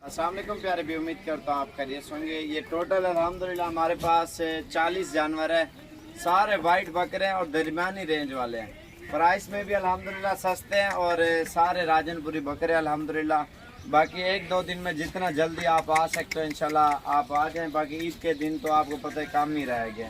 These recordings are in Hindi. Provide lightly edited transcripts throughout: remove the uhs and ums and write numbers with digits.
अस्सलाम वालेकुम प्यारे भी, उम्मीद करता हूँ आप खैरियत होंगे। ये टोटल अल्हम्दुलिल्लाह हमारे पास 40 जानवर है, सारे वाइट बकरे हैं और दरमियानी रेंज वाले हैं। प्राइस में भी अल्हम्दुलिल्लाह सस्ते हैं और सारे राजनपुरी बकरे अल्हम्दुलिल्लाह। बाकी एक दो दिन में जितना जल्दी आप आ सकते हो इंशाल्लाह आप आ जाएं। बाकी ईद के दिन तो आपको पता है काम ही रहेगा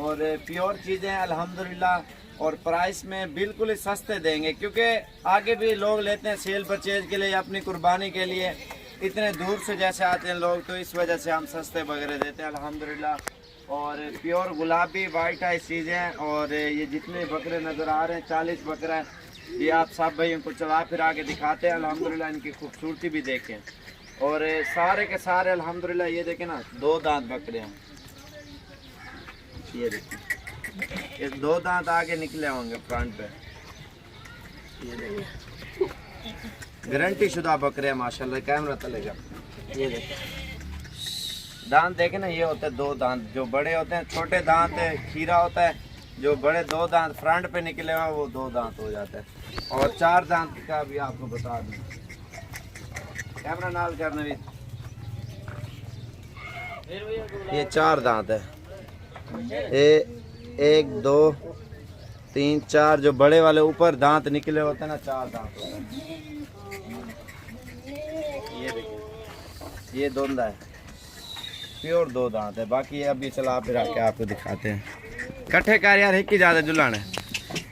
और प्योर चीज़ें अल्हम्दुलिल्लाह और प्राइस में बिल्कुल ही सस्ते देंगे, क्योंकि आगे भी लोग लेते हैं सेल परचेज के लिए, अपनी कुर्बानी के लिए। इतने दूर से जैसे आते हैं लोग, तो इस वजह से हम सस्ते वगैरह देते हैं अल्हम्दुलिल्लाह। और प्योर गुलाबी वाइट है चीज़ें। और ये जितने बकरे नज़र आ रहे हैं 40 बकरा है, ये आप सब भाई इनको चला फिर आके दिखाते हैं अल्हम्दुलिल्लाह। इनकी खूबसूरती भी देखें और सारे के सारे अल्हम्दुलिल्लाह ये देखें ना, 2 दांत बकरे हैं। ये देखिए, ये 2 दांत आगे निकले होंगे फ्रंट पे। ये देखिए गारंटी शुदा बकरे हैं माशाल्लाह। कैमरा तलेगा। ये देखिए दांत देखे ना, ये होते हैं 2 दांत। जो बड़े होते हैं छोटे दांत खीरा होता है, जो बड़े 2 दांत फ्रंट पे निकले हुए वो 2 दांत हो जाता है। और 4 दांत का भी आपको बता दूं, कैमरा नाल करने भी, ये 4 दांत है। 1 2 3 4 जो बड़े वाले ऊपर दांत निकले होते हैं ना, 4 दांत होते हैं। ये देखिए ये दोंदा है, प्योर 2 दांत है। बाकी ये अभी चला फिर आके आपको दिखाते हैं। कट्ठे कार यार एक ही ज़्यादा जुलान है।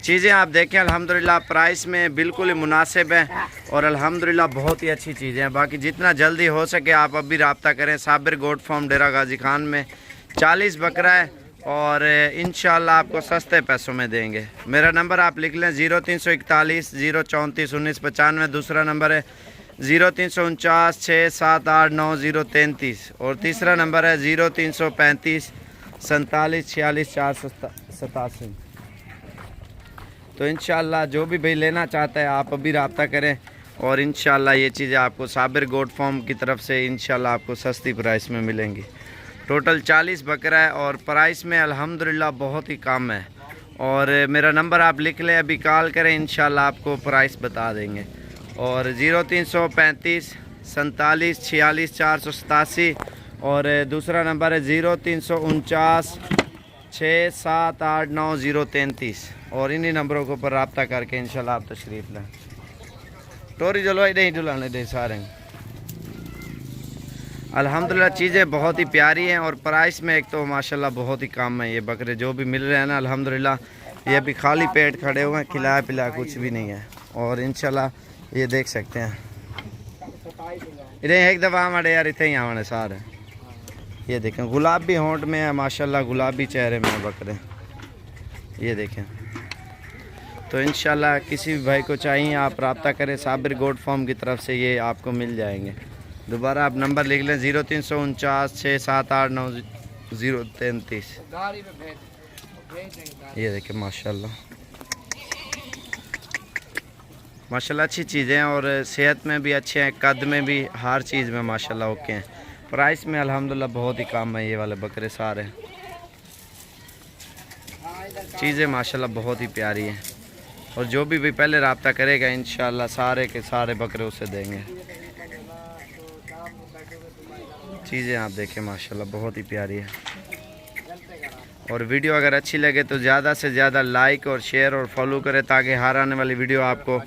चीज़ें आप देखें अल्हम्दुलिल्लाह प्राइस में बिल्कुल ही मुनासिब है और अल्हम्दुलिल्लाह बहुत ही अच्छी चीज़ें हैं। बाकी जितना जल्दी हो सके आप अभी रब्ता करें। साबिर गोट फार्म डेरा गाजी खान में 40 बकरा है और इंशाल्लाह आपको सस्ते पैसों में देंगे। मेरा नंबर आप लिख लें 0341 034 1995। दूसरा नंबर है 0349 678 9033 और तीसरा नंबर है 0335 47 46 487। तो इंशाल्लाह जो भी भाई लेना चाहता है आप अभी रब्ता करें और इंशाल्लाह ये चीज़ें आपको साबिर गोट फार्म की तरफ से इंशाल्लाह आपको सस्ती प्राइस में मिलेंगी। टोटल 40 बकरा है और प्राइस में अल्हम्दुलिल्लाह बहुत ही कम है। और मेरा नंबर आप लिख लें, अभी कॉल करें, इंशाल्लाह आपको प्राइस बता देंगे। और 0335 47 46 487 और दूसरा नंबर है 0349 678 9033 और इन्हीं नंबरों के ऊपर रब्ता करके इंशाल्लाह आप तशरीफ़ लें। टोरी जलो नहीं जुलाने दे सारे। अल्हम्दुलिल्लाह चीज़ें बहुत ही प्यारी हैं और प्राइस में एक तो माशाल्लाह बहुत ही कम है। ये बकरे जो भी मिल रहे हैं ना अल्हम्दुलिल्लाह, ये अभी खाली पेट खड़े हुए हैं, खिलाया पिलाया कुछ भी नहीं है। और इंशाल्लाह ये देख सकते हैं, इन्हें एक दफ़ा हमारे यार इतने ही आने सारे। ये देखें गुलाबी होंठ में है माशाल्लाह, गुलाबी चेहरे में है बकरे। ये देखें। तो इंशाल्लाह किसी भी भाई को चाहिए आप रब्ता करें, साबिर गोट फार्म की तरफ से ये आपको मिल जाएंगे। दोबारा आप नंबर लिख लें 0349 678 9033। ये देखें माशाल्लाह माशाल्लाह अच्छी चीज़ें हैं और सेहत में भी अच्छे हैं, कद में भी, हर चीज़ में माशाल्लाह ओके हैं। प्राइस में अल्हम्दुलिल्लाह बहुत ही कम है। ये वाले बकरे सारे चीज़ें माशाल्लाह बहुत ही प्यारी हैं और जो भी पहले रब्ता करेगा इंशाल्लाह सारे के सारे बकरे उसे देंगे। चीज़ें आप देखें माशाल्लाह बहुत ही प्यारी है। और वीडियो अगर अच्छी लगे तो ज़्यादा से ज़्यादा लाइक और शेयर और फॉलो करें, ताकि हर आने वाली वीडियो आपको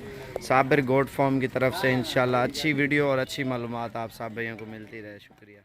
साबिर गोट फार्म की तरफ से इंशाल्लाह अच्छी वीडियो और अच्छी मालूमात आप सब भाइयों को मिलती रहे। शुक्रिया।